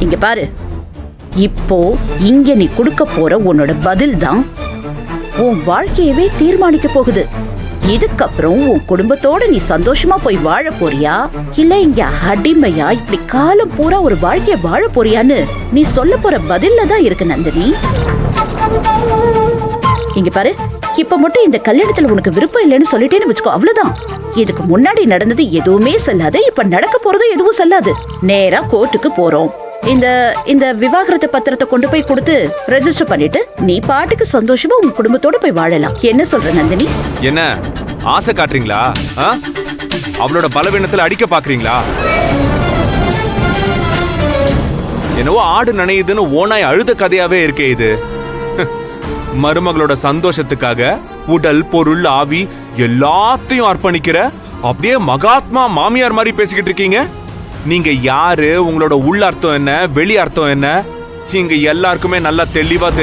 இங்க பாரு, இப்போ இங்க நீ கொடுக்க போற உன்னோட பதில் தான் உன் வாழ்க்கையவே தீர்மானிக்க போகுது. இதுக்கப்புறம் உன் குடும்பத்தோட நீ சந்தோஷமா போய் வாழ போறியா, இல்ல இங்க அடிமையா இப்படி காலம் பூரா ஒரு வாழ்க்கைய வாழ போறியான்னு நீ சொல்ல போற பதில்ல தான் இருக்கு நந்தினி. இங்க பாரு, இப்ப மட்டும் இந்த கல்யாணத்துல உனக்கு விருப்பம் இல்லைன்னு சொல்லிட்டேன்னு வச்சுக்கோ, அவ்வளவுதான். இதுக்கு முன்னாடி நடந்தது எதுவுமே சொல்லாது, இப்ப நடக்க போறதும் எதுவும் சொல்லாது. நேரா கோர்ட்டுக்கு போறோம். இந்த இந்த விவாகரத்து பத்திரத்தை கொண்டு போய் கொடுத்து ரெஜிஸ்டர் பண்ணிட்டு நீ பாட்டுக்கு சந்தோஷமா உன் குடும்பத்தோட போய் வாழலாம். என்ன சொல்ற நந்தினி? என்ன ஆசை காட்டுறீங்களா? அவளோட பலவீனத்துல அடிக்க பாக்குறீங்களா? என்னவோ ஆடு நனையுதுன்னு ஓனாய் அழுத கதையாவே இருக்கே இது. மருமகளோட சந்தோஷத்துக்காக உடல் பொருள் ஆவி எல்லாத்தையும் அர்ப்பணிக்கிற அப்படியே மகாத்மா மாமியார் மாதிரி பேசிக்கிட்டு இருக்கீங்க. நீங்க யாரு, உங்களோட உள் அர்த்தம் என்ன, வெளி அர்த்தம் என்ன, இங்க எல்லாருக்குமே நல்லா தெளிவா தெரியும்.